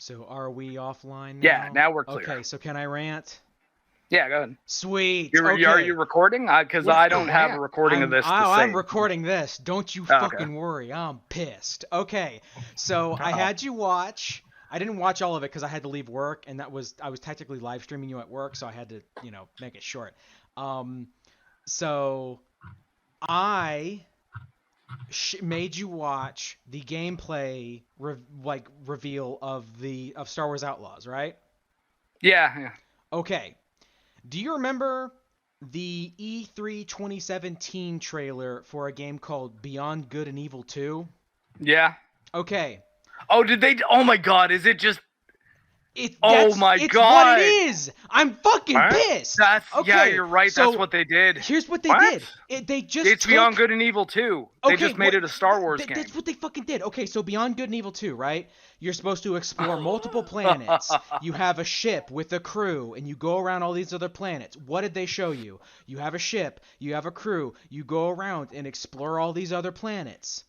So are we offline now? Yeah, now we're clear. Okay, so can I rant? Yeah, go ahead. Sweet. Okay. Are you recording? Because I don't have a recording of this to save. I'm recording this. Don't you fucking worry. I'm pissed. Okay, so I had you watch. I didn't watch all of it because I had to leave work, and I was technically live streaming you at work, so I had to make it short. So I made you watch the gameplay reveal of Star Wars Outlaws, right? Yeah. Okay. Do you remember the E3 2017 trailer for a game called Beyond Good and Evil 2? Yeah. Okay. Oh, did they? Oh my God! Is it just? It's God! What it is. I'm fucking pissed. Yeah, you're right. So that's what they did. Here's what they did. It's Beyond Good and Evil 2. They just made it a Star Wars game. That's what they fucking did. Okay, so Beyond Good and Evil 2, right? You're supposed to explore multiple planets. You have a ship with a crew, and you go around all these other planets. What did they show you? You have a ship, you have a crew, you go around and explore all these other planets.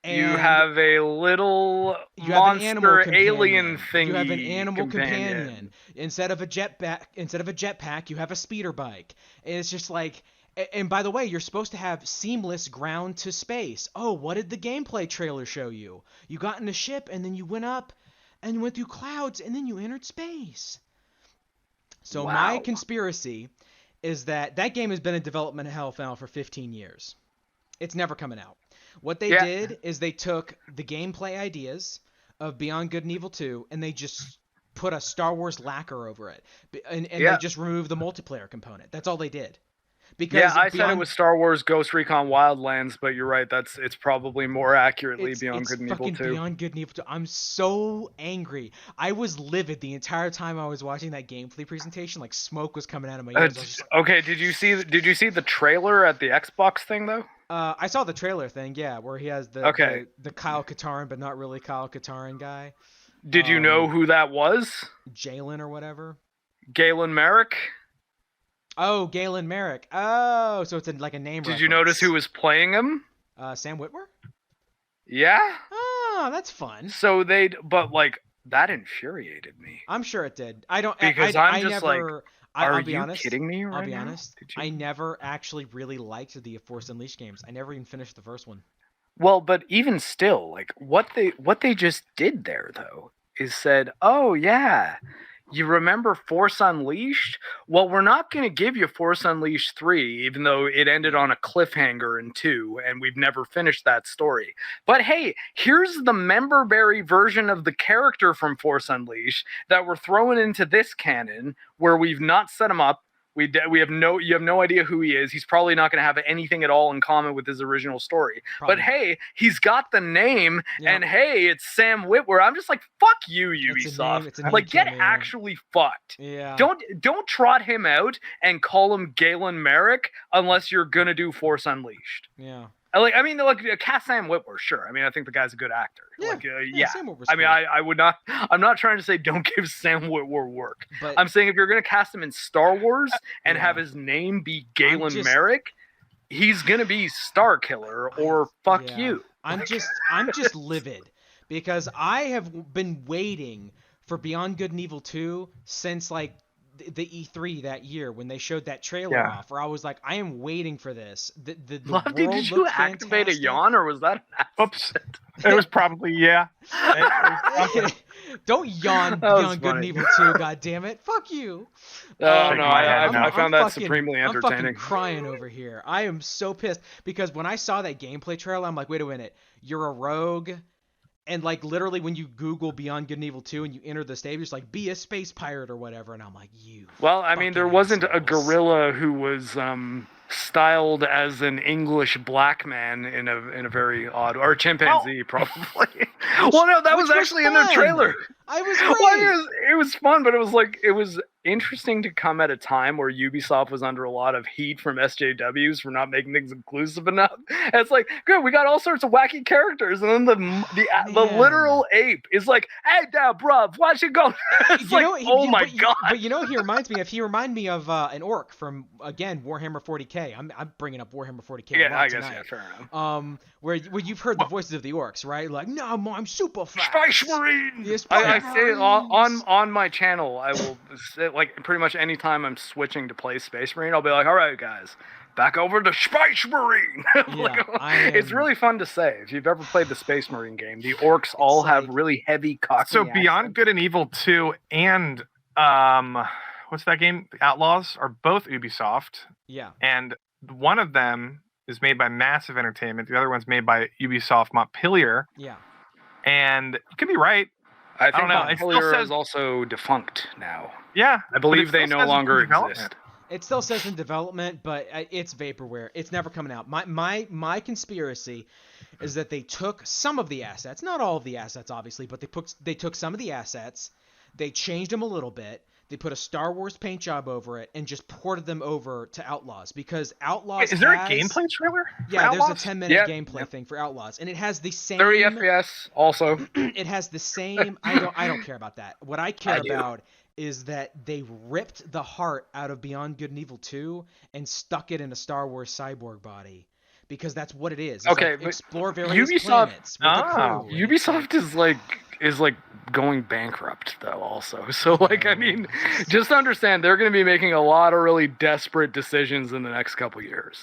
And you have a little monster alien thingy. You have an animal companion. Instead of a jetpack, you have a speeder bike. And it's just like, and by the way, you're supposed to have seamless ground to space. Oh, what did the gameplay trailer show you? You got in a ship and then you went up and you went through clouds and then you entered space. So my conspiracy is that game has been in development hell now for 15 years. It's never coming out. What they did is they took the gameplay ideas of Beyond Good and Evil 2 and they just put a Star Wars lacquer over it. And they just removed the multiplayer component. That's all they did. Because I said it was Star Wars Ghost Recon Wildlands, but you're right. It's probably more accurately Beyond Good and Evil 2. Beyond Good and Evil 2. I'm so angry. I was livid the entire time I was watching that gameplay presentation. Like smoke was coming out of my ears. Okay, did you see the trailer at the Xbox thing though? I saw the trailer thing, yeah, where he has the Kyle Katarn, but not really Kyle Katarn guy. Did you know who that was? Jalen or whatever. Galen Merrick. Oh, Galen Merrick. Oh, so it's like a name. Did you notice who was playing him? Sam Witwer. Yeah. Oh, that's fun. So but that infuriated me. I'm sure it did. I don't because I'm just never, Are I'll be you honest, kidding me right I'll be now? honest. I never actually really liked the Force Unleashed games. I never even finished the first one. Well, but even still, what they just did there though is said, "Oh yeah, you remember Force Unleashed? Well, we're not going to give you Force Unleashed 3, even though it ended on a cliffhanger in 2, and we've never finished that story. But hey, here's the member-berry version of the character from Force Unleashed that we're throwing into this canon, where we've not set him up. You have no idea who he is. He's probably not going to have anything at all in common with his original story. Probably. But hey, he's got the name, and hey, it's Sam Witwer. I'm just like, fuck you, Ubisoft. Get actually fucked. Yeah. Don't trot him out and call him Galen Merrick unless you're gonna do Force Unleashed. Yeah. Cast Sam Witwer, sure. I mean, I think the guy's a good actor. Sam Witwer's I mean, I would not. I'm not trying to say don't give Sam Witwer work. But I'm saying if you're gonna cast him in Star Wars and have his name be Galen Merrick, he's gonna be Star Killer or fuck you. I'm just livid because I have been waiting for Beyond Good and Evil 2 since the E3 that year when they showed that trailer off, where I was like, I am waiting for this. Lofty, did you activate a yawn, or was that an upset? It was probably Don't yawn Beyond Good and Evil 2, goddammit. Fuck you. I found that supremely entertaining. I'm fucking crying over here. I am so pissed because when I saw that gameplay trailer, I'm like, wait a minute, you're a rogue. And literally when you Google Beyond Good and Evil 2 and you enter the stage, it's like, be a space pirate or whatever. And I'm like, well, I mean, there wasn't a gorilla who was styled as an English black man in a very odd, or chimpanzee probably. Well, no, that was actually in their trailer. I was great. It was fun, but it was interesting to come at a time where Ubisoft was under a lot of heat from SJWs for not making things inclusive enough. And it's like, good, we got all sorts of wacky characters, and then the literal ape is like, hey, now, bruv, watch it go. It's like, oh my god. But you know, he reminds me of an orc from, again, Warhammer 40k. I'm bringing up Warhammer 40k. Yeah, I guess, yeah, fair enough. Where you've heard the voices of the orcs, right? Like, no, I'm super fast. Space Marine. Yes, I say on my channel, I will say, like, pretty much anytime I'm switching to play Space Marine, I'll be like, all right, guys, back over to Space Marine. It's really fun to say. If you've ever played the Space Marine game, the orcs all have really heavy cockney So accents. Beyond Good and Evil 2 and what's that game? Outlaws are both Ubisoft. Yeah. And one of them is made by Massive Entertainment. The other one's made by Ubisoft Montpellier. Yeah. And you could be right. I think don't know. Montpellier is also defunct now. Yeah. I believe they no longer exist. It still says in development, but it's vaporware. It's never coming out. My conspiracy is that they took some of the assets, not all of the assets, obviously, but they took some of the assets, they changed them a little bit, they put a Star Wars paint job over it, and just ported them over to Outlaws, because Outlaws. Wait, is there a gameplay trailer? Yeah, Outlaws? there's a 10-minute gameplay thing for Outlaws, and it has the same 30 FPS also. It has the same. I don't care about that. What I care about is that they ripped the heart out of Beyond Good and Evil 2 and stuck it in a Star Wars cyborg body, because that's what it is. It's okay, like, explore various planets with the crew. Ubisoft is like going bankrupt though also. So like, I mean, just understand they're going to be making a lot of really desperate decisions in the next couple years.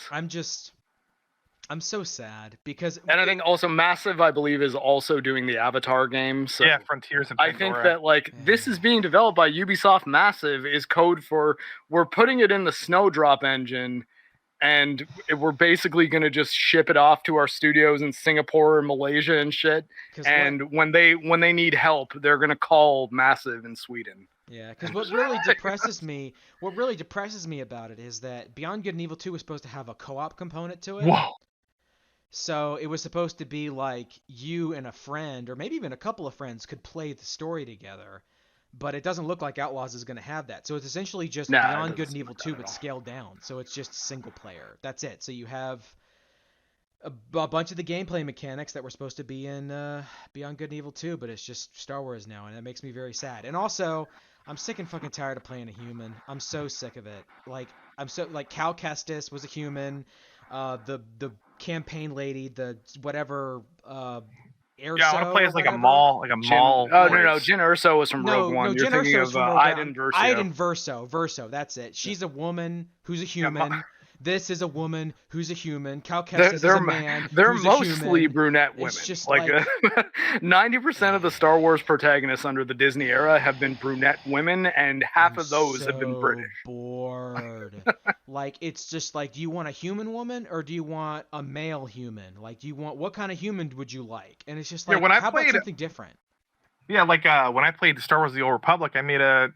I'm so sad because. And I think also Massive, I believe, is also doing the Avatar game. So yeah, Frontiers of Pandora. I think that like this is being developed by Ubisoft. Massive is code for we're putting it in the Snowdrop engine, and we're basically going to just ship it off to our studios in Singapore and Malaysia and shit. And when they need help, they're going to call Massive in Sweden. Yeah, because what really depresses me about it is that Beyond Good and Evil 2 was supposed to have a co-op component to it. Whoa. So it was supposed to be like you and a friend, or maybe even a couple of friends, could play the story together. But it doesn't look like Outlaws is going to have that. So it's essentially just Beyond Good and Evil 2, but scaled down. So it's just single player. That's it. So you have a bunch of the gameplay mechanics that were supposed to be in Beyond Good and Evil 2, but it's just Star Wars now, and that makes me very sad. And also, I'm sick and fucking tired of playing a human. I'm so sick of it. Like, Cal Kestis was a human. The campaign lady, the whatever, Erso. Yeah, I want to play as like a mall, no, Jyn Erso was from Rogue One. You're thinking of Iden Versio. Iden Verso, that's it. She's a woman who's a human. This is a woman who's a human. Cal Kestis is a man. They're who's mostly brunette women. It's just 90% of the Star Wars protagonists under the Disney era have been brunette women, and half of those have been British. Bored. Like, it's just like, do you want a human woman or do you want a male human? Like, what kind of human would you like? And it's just like, how about something different? Yeah, like when I played Star Wars: The Old Republic, I made a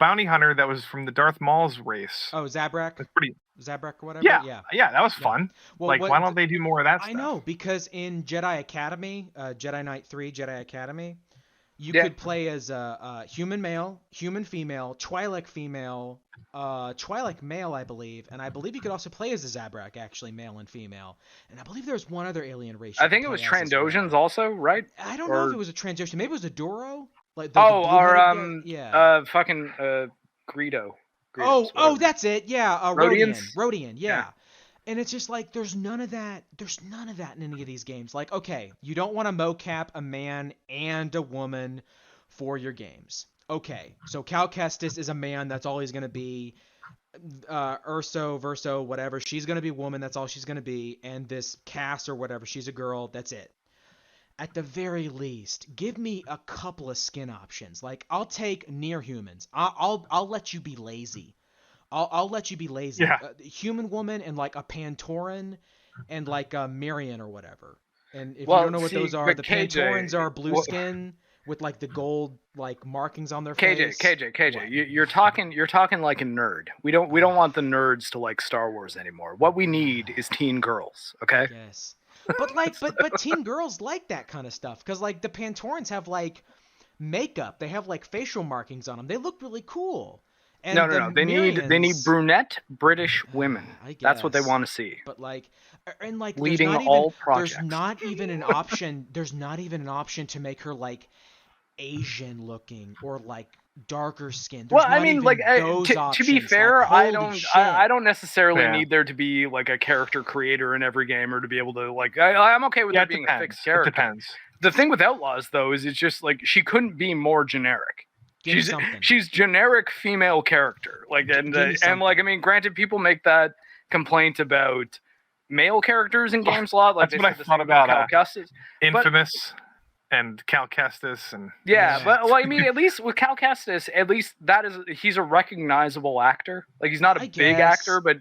bounty hunter that was from the Darth Maul's race. Oh, Zabrak. That's pretty. Zabrak or whatever. Yeah, that was fun. Well, like, why don't they do more of that stuff? I know, because in Jedi Academy, Jedi Knight 3, Jedi Academy, you could play as a human male, human female, Twi'lek female, Twi'lek male, I believe, and I believe you could also play as a Zabrak, actually, male and female. And I believe there's one other alien race. I think it was Trandoshans also, right? I don't know if it was a Trandoshan. Maybe it was a Doro. Like fucking Greedo. Oh, that's it. Yeah, Rodians? Rodian, yeah. And it's just like, there's none of that in any of these games. Like, okay, you don't want to mocap a man and a woman for your games. Okay, so Cal Kestis is a man, that's all he's going to be. Erso, Verso, whatever, she's going to be a woman, that's all she's going to be. And this Cass or whatever, she's a girl, that's it. At the very least, give me a couple of skin options. Like, I'll take near humans. I'll let you be lazy. I'll let you be lazy. Yeah. Human woman and like a Pantoran and like a Mirian or whatever. And if you don't know what those are, the Pantorans are blue skin with like the gold like markings on their face. KJ, you're talking like a nerd. We don't want the nerds to like Star Wars anymore. What we need is teen girls. Okay. Yes. But like, but teen girls like that kind of stuff, because like the Pantorans have like makeup, they have like facial markings on them, they look really cool, And No. They need Mirians, brunette British women. I guess. That's what they want to see. But like, and like, Leading all projects. There's not even an option. There's not even an option to make her like Asian looking or like darker skin. There's Well, I mean, like to be fair, like, I don't necessarily need there to be like a character creator in every game or to be able to like. I'm okay with there being a fixed character. It depends. The thing with Outlaws though is it's just like she couldn't be more generic. She's generic female character. Like and like I mean, granted, people make that complaint about male characters in games a lot. Like that's what I thought about Infamous. And Cal Kestis and but well, I mean, at least with Cal Kestis, at least he's a recognizable actor. Like he's not a big actor, but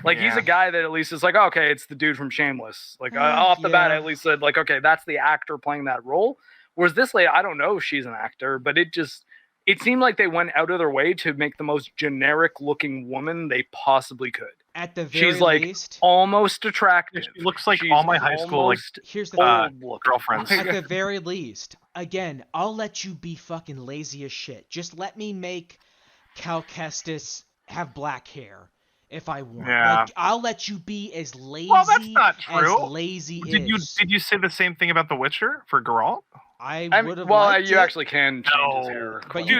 like he's a guy that at least is like, okay, it's the dude from Shameless. Like off the bat, I at least said like, okay, that's the actor playing that role. Whereas this lady, I don't know if she's an actor, but it seemed like they went out of their way to make the most generic looking woman they possibly could. At the very she's like least, almost attractive. She looks like all my high school like here's the girlfriends. At the very least, again, I'll let you be fucking lazy as shit. Just let me make Cal Kestis have black hair if I want. Yeah. Like, I'll let you be as lazy. Well, that's not true. As lazy did you say the same thing about The Witcher for Geralt? I would have. Well, liked you it. actually can change his hair. But you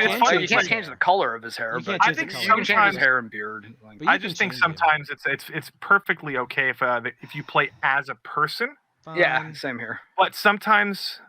can't change the color of his hair. But I think you can change his hair and beard. I just think sometimes it's perfectly okay if you play as a person. Yeah, same here. But sometimes,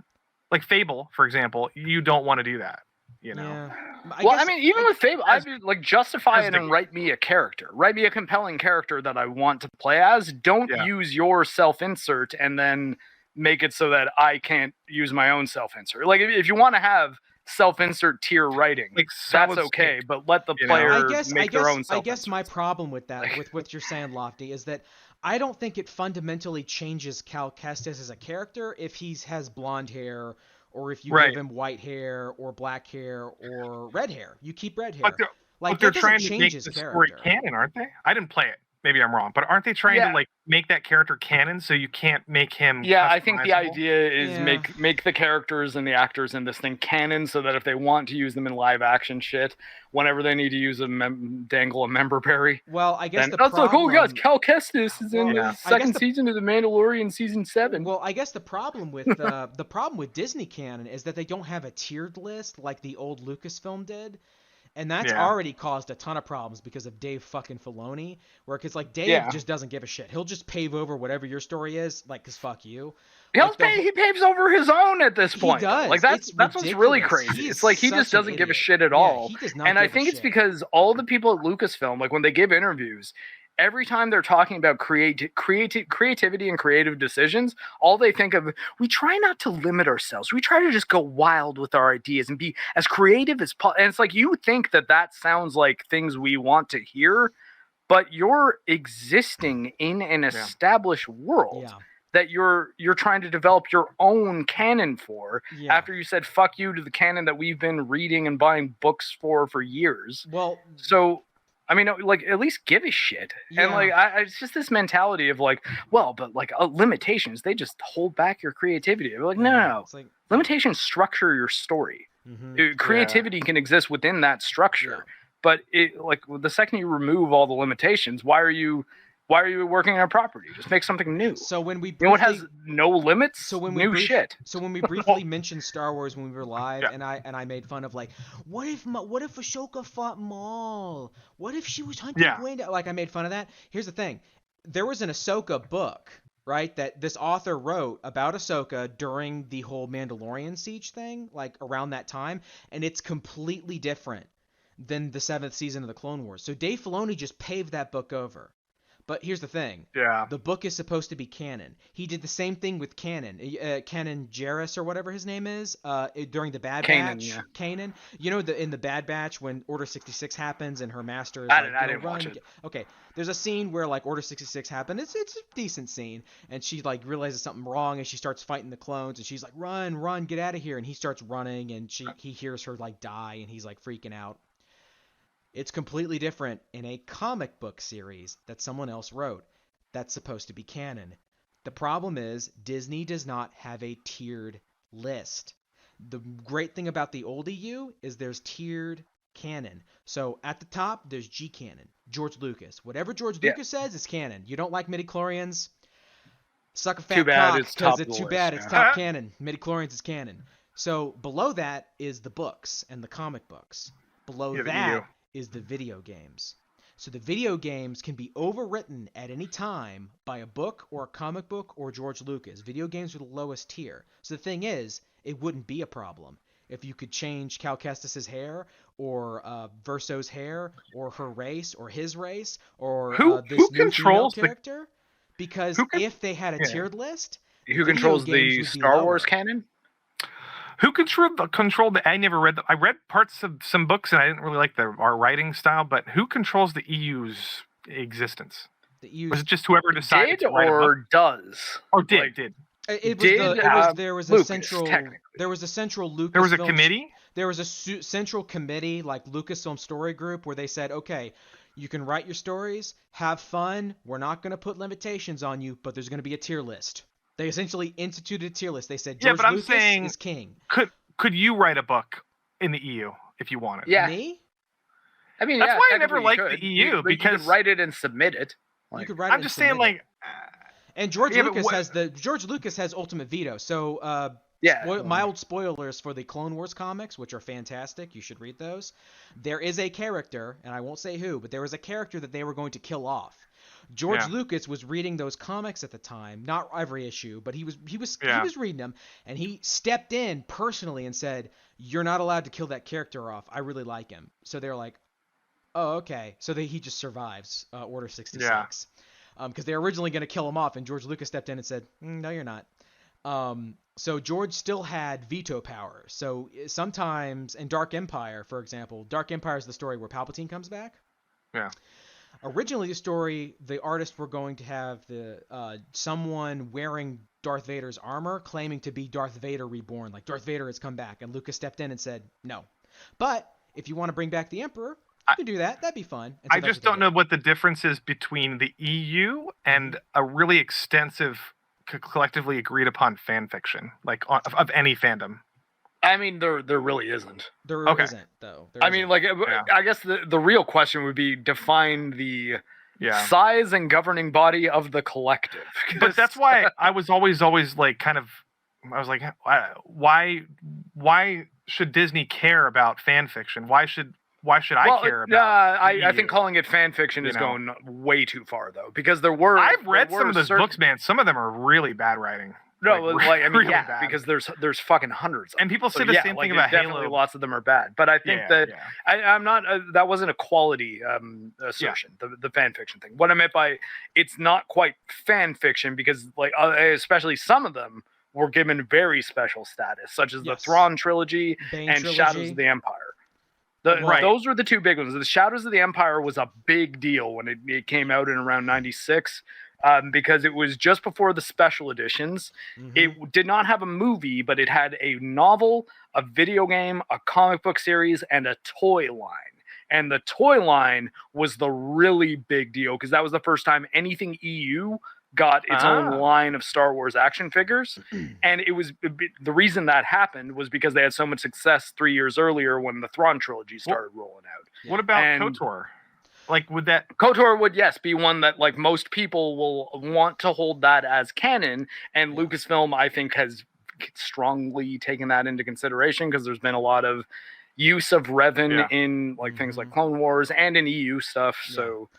like Fable, for example, you don't want to do that. You know. Yeah. I mean, even with Fable, I'd be like justify it and write me a character. Write me a compelling character that I want to play as. Don't use your self-insert and then make it so that I can't use my own self-insert. Like if you want to have self-insert tier writing, like, that's okay, but let the player make their own self-insert. I guess my problem with that, with what you're saying, Lofty, is that I don't think it fundamentally changes Cal Kestis as a character if he has blonde hair or if you give him white hair or black hair or red hair. You keep red hair. But they're trying to make the story canon, aren't they? I didn't play it. Maybe I'm wrong, but aren't they trying to like make that character canon so you can't make him? Yeah, I think the idea is make the characters and the actors in this thing canon, so that if they want to use them in live action shit, whenever they need to use dangle a member berry. Well, I guess the problem. Like, oh guys, Cal Kestis is in the second season of The Mandalorian, season 7. Well, I guess the problem with the problem with Disney canon is that they don't have a tiered list like the old Lucasfilm did. And that's already caused a ton of problems because of Dave fucking Filoni, where it's like Dave just doesn't give a shit. He'll just pave over whatever your story is, like, cause fuck you. He paves over his own at this point. He does. Like that's what's really crazy. It's like he just doesn't give a shit at all. He does not and I think it's because all the people at Lucasfilm, like when they give interviews, every time they're talking about creativity and creative decisions, all they think of, we try not to limit ourselves. We try to just go wild with our ideas and be as creative as possible. And it's like, you think that sounds like things we want to hear, but you're existing in an established world that you're trying to develop your own canon for after you said fuck you to the canon that we've been reading and buying books for years. Well, so I mean, like, at least give a shit. And, like, it's just this mentality of, like, well, but, like, limitations, they just hold back your creativity. We're like, no. It's like, limitations structure your story. Creativity can exist within that structure. But, like, the second you remove all the limitations, why are you working on a property? Just make something new. So when we briefly, it has no limits. So when shit. So when we briefly mentioned Star Wars when we were live, and I made fun of like, what if Ahsoka fought Maul? What if she was hunting Windu? Like I made fun of that. Here's the thing: there was an Ahsoka book, right, that this author wrote about Ahsoka during the whole Mandalorian siege thing, like around that time, and it's completely different than the 7th season of the Clone Wars. So Dave Filoni just paved that book over. But here's the thing. The book is supposed to be canon. He did the same thing with Kanan. Kanan Jarrus or whatever his name is, during the Bad Batch. Kanan. You know, in the Bad Batch when Order 66 happens and her master is I didn't watch it. Okay. There's a scene where like Order 66 happened. It's a decent scene. And she like realizes something wrong and she starts fighting the clones and she's like, run, get out of here. And he starts running and he hears her like die and he's like freaking out. It's completely different in a comic book series that someone else wrote that's supposed to be canon. The problem is Disney does not have a tiered list. The great thing about the old EU is there's tiered canon. So at the top, there's G canon, George Lucas. Whatever George Lucas says is canon. You don't like midichlorians? Suck a fat cock, because it's too bad. It's top canon. Midichlorians is canon. So below that is the books and the comic books. Below that is the video games. So the video games can be overwritten at any time by a book or a comic book or George Lucas. Video games are the lowest tier. So the thing is, it wouldn't be a problem if you could change Cal Kestis's hair or Verso's hair or her race or his race or this new female character. Because if they had a tiered list, who controls the Star Wars canon? Who controlled the? I never read. I read parts of some books, and I didn't really like our writing style. But who controls the EU's existence? Was it just whoever decided to write a book? Does or did? There was a central Lucasfilm. There was a committee. There was a central committee, like Lucasfilm Story Group, where they said, okay, you can write your stories, have fun. We're not going to put limitations on you, but there's going to be a tier list. They essentially instituted a tier list. They said George Lucas is king. Could you write a book in the EU if you wanted? Yeah. Me? I mean, that's why I never liked the EU, because you could write it and submit it. You could write it. I'm just saying, like. And George Lucas has ultimate veto. So mild spoilers for the Clone Wars comics, which are fantastic. You should read those. There is a character, and I won't say who, but there was a character that they were going to kill off. George Lucas was reading those comics at the time, not every issue, but he was reading them, and he stepped in personally and said, "You're not allowed to kill that character off. I really like him." So they're like, "Oh, okay." So he just survives Order 66. Because they were originally going to kill him off, and George Lucas stepped in and said, "No, you're not." So George still had veto power. So sometimes in Dark Empire, for example, Dark Empire is the story where Palpatine comes back. Yeah. Originally, the story, the artists were going to have someone wearing Darth Vader's armor, claiming to be Darth Vader reborn, like Darth Vader has come back, and Lucas stepped in and said, "No." But if you want to bring back the Emperor, you can do that. That'd be fun. So I just don't know what the difference is between the EU and a really extensive, collectively agreed upon fan fiction, like of any fandom. I mean, there really isn't. There isn't, though. I mean, I guess the real question would be define the size and governing body of the collective. But that's why I was always like I was like, why should Disney care about fan fiction? Why should I care about? I think calling it fan fiction is going way too far, though, because I've read some of those books, man. Some of them are really bad writing. No, really bad. Because there's fucking hundreds. And people say the same thing about Halo. Lots of them are bad, but I think I'm not. That wasn't a quality assertion. The fan fiction thing. What I meant by it's not quite fan fiction because especially some of them were given very special status, such as the Thrawn trilogy and Shadows of the Empire. Those were the two big ones. The Shadows of the Empire was a big deal when it came out in around 96. Because it was just before the special editions. Mm-hmm. It did not have a movie, but it had a novel, a video game, a comic book series, and a toy line. And the toy line was the really big deal because that was the first time anything EU got its own line of Star Wars action figures. And it was the reason that happened was because they had so much success 3 years earlier when the Thrawn trilogy started rolling out. What about KOTOR? Like, would that KOTOR would be one that most people will want to hold that as canon, and Lucasfilm I think has strongly taken that into consideration because there's been a lot of use of Revan in things like Clone Wars and in EU stuff. So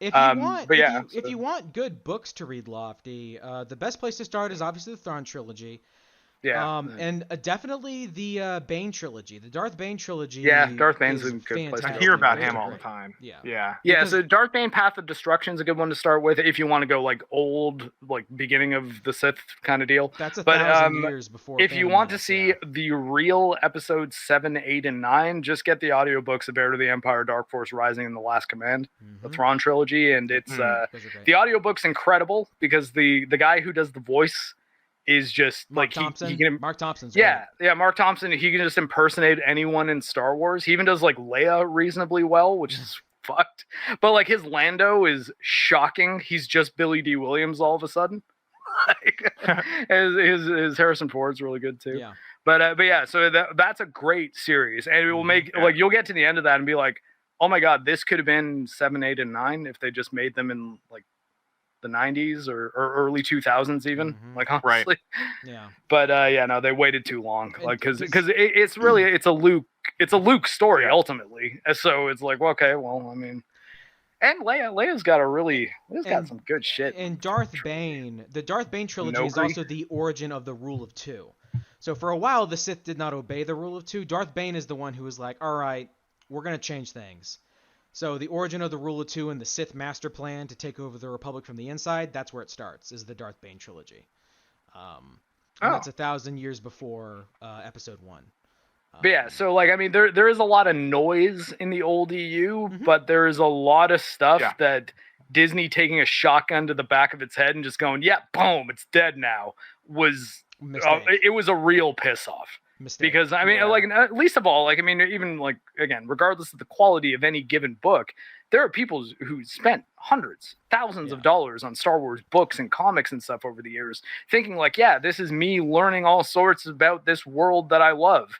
if you want good books to read, Lofty, the best place to start is obviously the Thrawn trilogy. And definitely the Bane trilogy, the Darth Bane trilogy. Yeah, Darth Bane's a good place. I hear about him all the time. Yeah. So Darth Bane: Path of Destruction is a good one to start with if you want to go old, beginning of the Sith kind of deal. That's 1,000 years before. If you want to see the real episodes 7, 8, and 9, just get the audiobooks of Heir to the Empire, Dark Force Rising, and The Last Command, the Thrawn trilogy, and it's the audiobook's incredible because the guy who does the voice is just Mark Thompson. Mark Thompson's Mark Thompson. He can just impersonate anyone in Star Wars. He even does Leia reasonably well, which is fucked. But his Lando is shocking. He's just Billy D. Williams all of a sudden. His Harrison Ford's really good too. Yeah. But yeah, so that's a great series, and it will make like you'll get to the end of that and be like, oh my god, this could have been 7, 8, and 9 if they just made them in like the 90s or early 2000s even. Like honestly, right. Yeah. But yeah, no, they waited too long. Like because it's really it's a Luke story ultimately. So it's like, well, okay, well, I mean. And Leia's got got some good shit. And Darth Bane, the Darth Bane trilogy is also the origin of the Rule of Two. So for a while, the Sith did not obey the Rule of Two. Darth Bane is the one who was like, all right, we're going to change things. So the origin of the Rule of Two and the Sith master plan to take over the Republic from the inside, that's where it starts, is the Darth Bane trilogy. That's 1,000 years before Episode 1. But yeah, so like I mean, there is a lot of noise in the old EU, but there is a lot of stuff that Disney taking a shotgun to the back of its head and just going, yeah, boom, it's dead now, was it was a real piss off. Mistake. Because I mean, like least of all, like I mean, even like again, regardless of the quality of any given book, there are people who spent hundreds, thousands of dollars on Star Wars books and comics and stuff over the years, thinking like, yeah, this is me learning all sorts about this world that I love.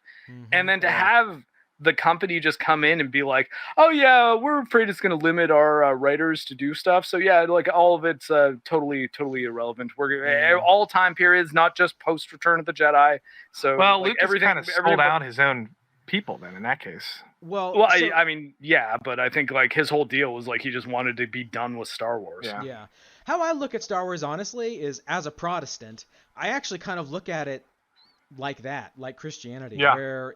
And then to have the company just come in and be like, oh yeah, we're afraid it's going to limit our writers to do stuff. So yeah, like all of it's totally irrelevant. We're all time periods, not just post Return of the Jedi. So well, like, Lucas kind of sold out his own people then in that case. Well, I mean, yeah, but I think like his whole deal was like he just wanted to be done with Star Wars. Yeah. How I look at Star Wars, honestly, is as a Protestant, I actually kind of look at it like that, like Christianity, where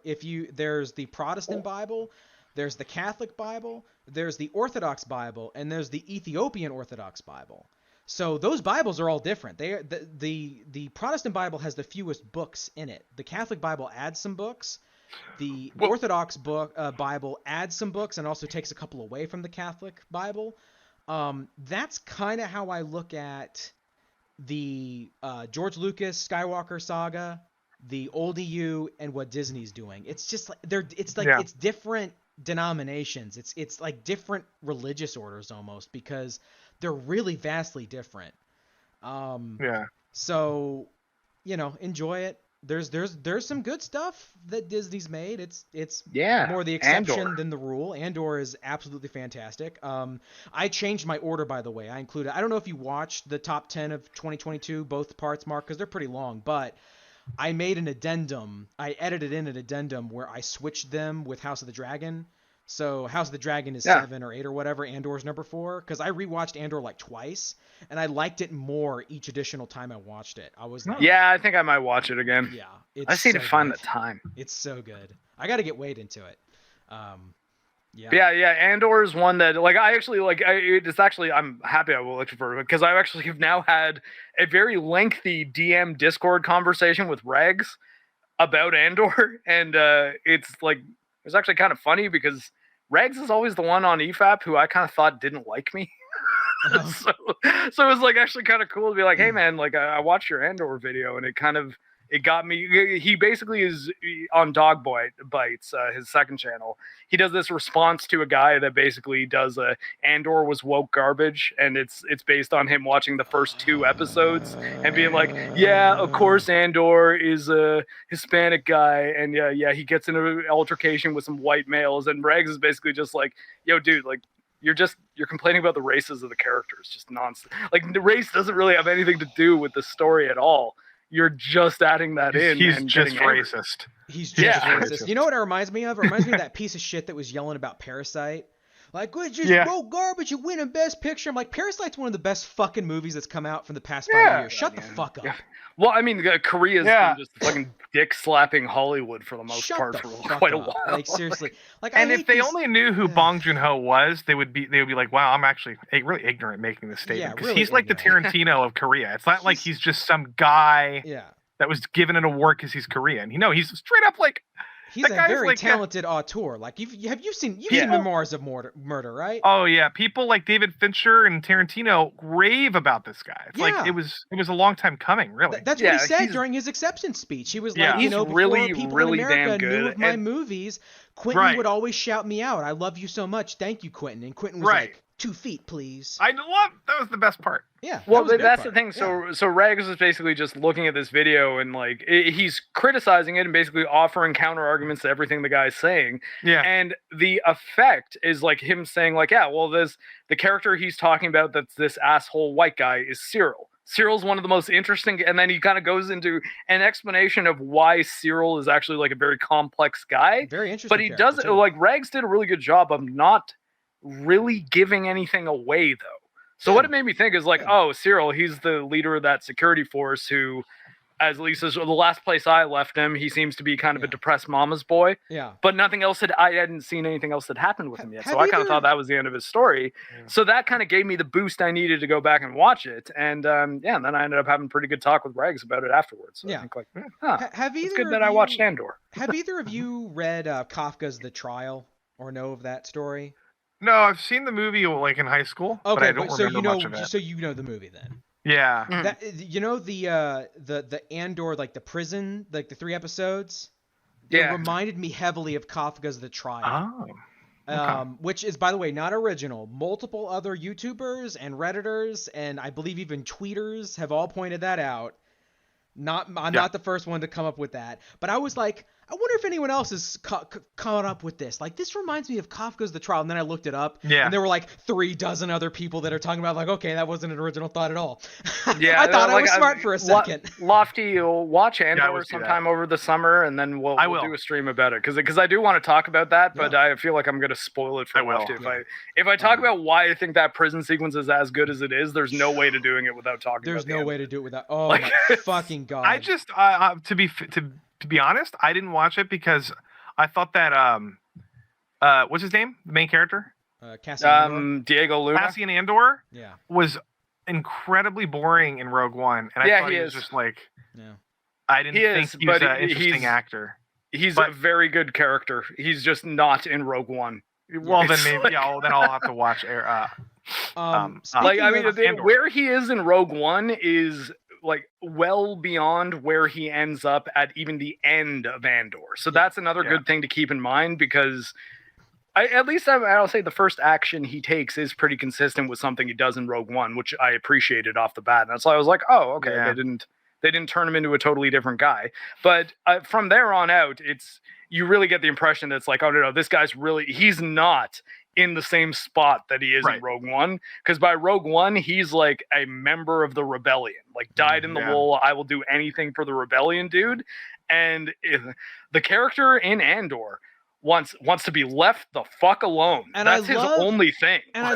there's the Protestant Bible, there's the Catholic Bible, there's the Orthodox Bible, and there's the Ethiopian Orthodox Bible. So those Bibles are all different. The Protestant Bible has the fewest books in it. The Catholic Bible adds some books. The Orthodox Bible adds some books and also takes a couple away from the Catholic Bible. That's kind of how I look at the George Lucas Skywalker saga, the old EU, and what Disney's doing. It's just like it's different denominations. It's like different religious orders almost, because they're really vastly different. So, enjoy it. There's some good stuff that Disney's made. It's more the exception than the rule. Andor is absolutely fantastic. I changed my order, by the way. I don't know if you watched the top 10 of 2022, both parts, Mark, because they're pretty long, but I made an addendum. I edited in an addendum where I switched them with House of the Dragon. So House of the Dragon is 7 or 8 or whatever. Andor's number 4. Because I rewatched Andor like twice, and I liked it more each additional time I watched it. I was like, I think I might watch it again. Yeah, I just need to find the time. It's so good. I got to get Wade into it. Andor is one that like I actually like. I'm happy I will look for it because I actually have now had a very lengthy DM Discord conversation with Regs about Andor, and it's actually kind of funny because Regs is always the one on EFAP who I kind of thought didn't like me. So it was like actually kind of cool to be like, hey man, like I watched your Andor video and it got me. He basically is on Dog Bites, his second channel. He does this response to a guy that basically does Andor was woke garbage, and it's based on him watching the first 2 episodes and being like, yeah, of course Andor is a Hispanic guy, and he gets in an altercation with some white males, and Regs is basically just like, yo, dude, like you're complaining about the races of the characters, just nonsense. Like the race doesn't really have anything to do with the story at all. You're just adding that in. He's just racist. He's just racist. You know what it reminds me of? It reminds me of that piece of shit that was yelling about Parasite. Like, it's just woke garbage, you win in Best Picture. I'm like, Parasite's one of the best fucking movies that's come out from the past 5 years. Shut the fuck up. Well, I mean, Korea's been just fucking dick-slapping Hollywood for the most part for quite a while. Like, seriously. Like, and if they only knew who Bong Joon-ho was, they would be like, wow, I'm actually really ignorant making this statement. Because he's like the Tarantino of Korea. It's not like he's just some guy that was given an award because he's Korean. He's straight up like... He's a very talented auteur. Like, you've seen Memoirs of Murder, right? Oh yeah, people like David Fincher and Tarantino rave about this guy. It's like it was a long time coming, really. That's what he said during his acceptance speech. He was like, before people in America knew of my movies, Quentin would always shout me out. I love you so much, thank you, Quentin. And Quentin was like, 2 feet, please. That was the best part. Yeah. Well, that's the thing. So Regs is basically just looking at this video and like he's criticizing it and basically offering counter arguments to everything the guy's saying. Yeah. And the effect is like him saying like, yeah, well, the character he's talking about that's this asshole white guy is Cyril. Cyril's one of the most interesting, and then he kind of goes into an explanation of why Cyril is actually like a very complex guy. Very interesting. But he does it like Regs did a really good job of not really giving anything away though. So what it made me think is like, oh, Cyril, he's the leader of that security force who, at least as the last place I left him, he seems to be kind of a depressed mama's boy. Yeah. But I hadn't seen anything else that happened with him yet. So I kind of thought that was the end of his story. Yeah. So that kind of gave me the boost I needed to go back and watch it. And and then I ended up having pretty good talk with Regs about it afterwards. So I think like, it's good that I watched Andor. Have either of you read Kafka's The Trial or know of that story? No, I've seen the movie like in high school, but I don't remember much of it. So you know the movie then? Yeah. That, the Andor, like the prison, like the 3 episodes. It reminded me heavily of Kafka's The Trial. Oh. Okay. Which is, by the way, not original. Multiple other YouTubers and Redditors and I believe even tweeters have all pointed that out. I'm not the first one to come up with that, but I was like, I wonder if anyone else has caught up with this. Like, this reminds me of Kafka's The Trial. And then I looked it up. Yeah. And there were like 36 other people that are talking about like, okay, that wasn't an original thought at all. Yeah. I thought I was smart for a second. Lofty, you'll watch Andor sometime over the summer, and then we'll do a stream about it. Because I do want to talk about that, but I feel like I'm going to spoil it for Lofty. If I talk about why I think that prison sequence is as good as it is, there's no way to doing it without talking about it. There's no way to do it without. Oh, my fucking God. I just, to be honest, I didn't watch it because I thought that what's his name? The main character? Cassian Diego Luna. Cassian Andor was incredibly boring in Rogue One, and I thought he was just like, I didn't think he was an interesting actor. He's a very good character. He's just not in Rogue One. Well, then maybe then I'll have to watch. Where he is in Rogue One is like well beyond where he ends up at even the end of Andor. So that's another good thing to keep in mind, because I'll say the first action he takes is pretty consistent with something he does in Rogue One, which I appreciated off the bat. And that's why I was like, oh, okay, they didn't turn him into a totally different guy. But from there on out, you really get the impression that it's like, oh no, this guy's he's not in the same spot that he is in Rogue One, because by Rogue One he's like a member of the rebellion, like dyed in the wool, I will do anything for the rebellion dude. And the character in Andor wants to be left the fuck alone, and that's his only thing. And I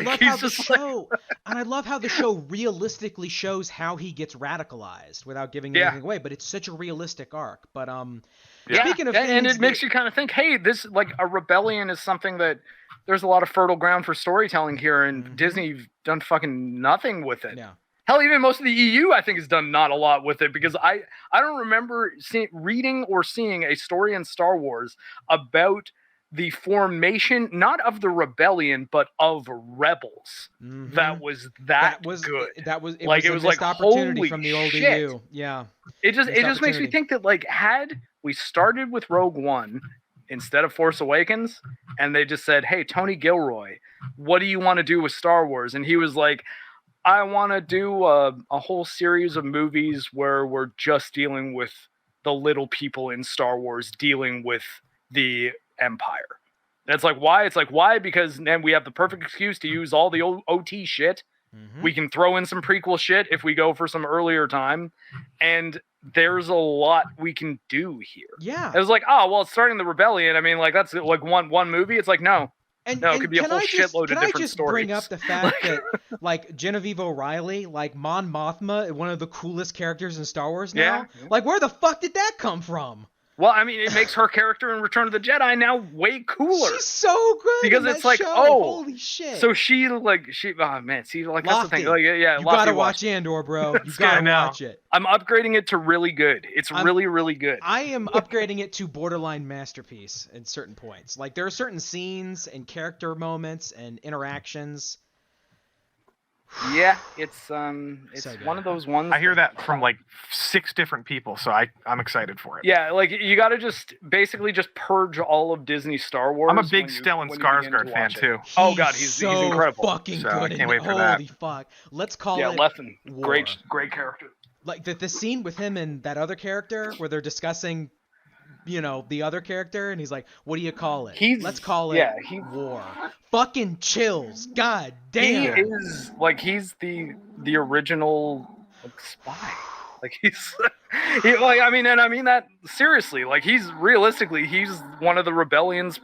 love how the show realistically shows how he gets radicalized without giving anything away, but it's such a realistic arc. But speaking of and it makes you kind of think, hey, this like a rebellion is something that there's a lot of fertile ground for storytelling here, and Disney's done fucking nothing with it. Yeah. Hell, even most of the EU, I think, has done not a lot with it, because I don't remember reading or seeing a story in Star Wars about the formation, not of the rebellion, but of rebels. That was good. It was like opportunity from the old EU. Yeah. It just makes me think that like had we started with Rogue One instead of Force Awakens, and they just said, hey, Tony Gilroy, what do you want to do with Star Wars? And he was like, I want to do a whole series of movies where we're just dealing with the little people in Star Wars dealing with the Empire. And it's like, why? It's like, why? Because then we have the perfect excuse to use all the old OT shit. We can throw in some prequel shit if we go for some earlier time. And there's a lot we can do here. Yeah. It was like, oh, well, it's starting the rebellion. I mean, like, that's like one movie. It's like, no. It could be a whole shitload of different stories. Can I just bring up the fact that, like, Genevieve O'Reilly, like, Mon Mothma, one of the coolest characters in Star Wars now? Yeah. Like, where the fuck did that come from? Well, I mean, it makes her character in Return of the Jedi now way cooler. She's so good because in it's that like, show. oh, Holy shit! So oh man, see, like Lofty. That's the thing. Like, yeah, you gotta watch Andor, bro. You gotta watch it. I'm upgrading it to really good. It's really, really good. I am upgrading it to borderline masterpiece at certain points. Like there are certain scenes and character moments and interactions. Yeah, it's So one of those ones. I hear that from like 6 different people, so I'm excited for it. Yeah, like you got to just basically just purge all of Disney Star Wars. I'm a big Stellan Skarsgård fan too. Oh god, he's so incredible. fucking So, good. I can't wait for Holy that. fuck! Let's call Yeah, it. Leffen, war. great character. Like the scene with him and that other character where they're discussing, the other character, and he's like, "What do you call it? Let's call it war." Fucking chills. God damn. He is like he's the original spy. Like he's I mean that seriously. Like he's one of the rebellion's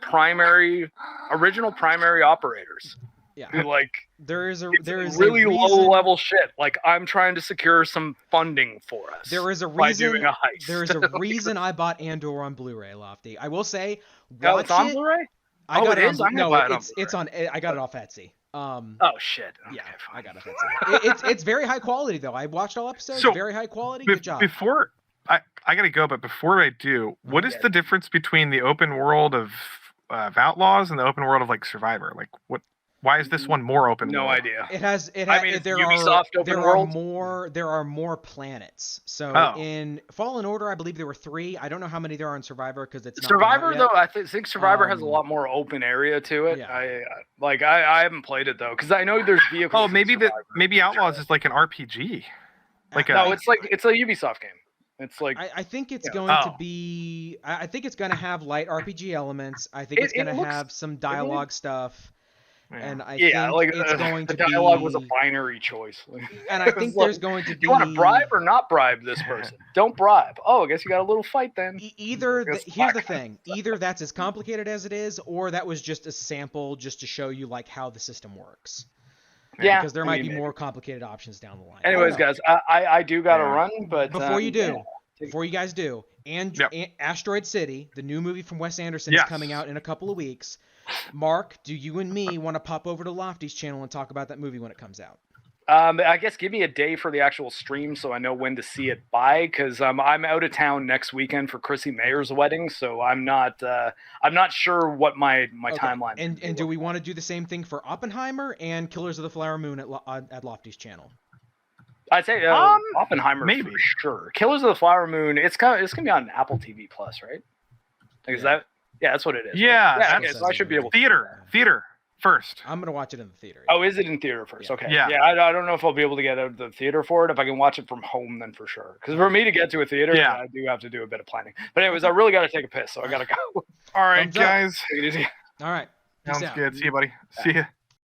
original primary operators. Yeah. Who, like there is really low level shit. Like I'm trying to secure some funding for us. There is a by reason. doing a heist. There is a reason I bought Andor on Blu-ray, Lofty. I will say, it's on Blu-ray. I got it it is. on, no, it's on. I got it off Etsy. Oh shit. Okay, yeah, fine. I got it off Etsy. It's very high quality though. I watched all episodes. So, very high quality. Good job. Before I gotta go, but before I do, what is the difference between the open world of Outlaws and the open world of like Survivor? Like what? Why is this one more open? No world? idea. It has. I mean, there are more planets. So in Fallen Order, I believe there were 3. I don't know how many there are in Survivor because it's not Survivor though. I think Survivor has a lot more open area to it. Yeah. I haven't played it though because I know there's vehicles. Oh, maybe Outlaws is like an RPG. It's a Ubisoft game. It's like I think it's going to be. I think it's going to have light RPG elements. I think it's going to have some dialogue stuff. Yeah. And I think it's going to be... The dialogue was a binary choice. And I think there's going to be... You want to bribe or not bribe this person? Don't bribe. Oh, I guess you got a little fight then. Here's the thing. Either that's as complicated as it is, or that was just a sample just to show you like how the system works. Yeah. Because there might be more complicated options down the line. Anyways, guys, I do got to run, but... Before you guys do, Asteroid City, the new movie from Wes Anderson, is coming out in a couple of weeks. Mark, do you and me want to pop over to Lofty's channel and talk about that movie when it comes out? I guess give me a day for the actual stream so I know when to see it by, because I'm out of town next weekend for Chrissy Mayer's wedding, so I'm not sure what my timeline is. And do we want to do the same thing for Oppenheimer and Killers of the Flower Moon at Lofty's channel? I'd say Oppenheimer maybe for sure. Killers of the Flower Moon, it's gonna be on Apple TV Plus, right? Like, is that? Yeah, that's what it is. Yeah, right? So I should be able. Theater first. I'm gonna watch it in the theater. Oh, is it in theater first? Yeah. Okay. Yeah. I don't know if I'll be able to get out of the theater for it. If I can watch it from home, then for sure. Because for me to get to a theater, I do have to do a bit of planning. But anyways, I really got to take a piss, so I gotta go. All right, guys. Take it easy. All right. Sounds good. See you, buddy. See ya.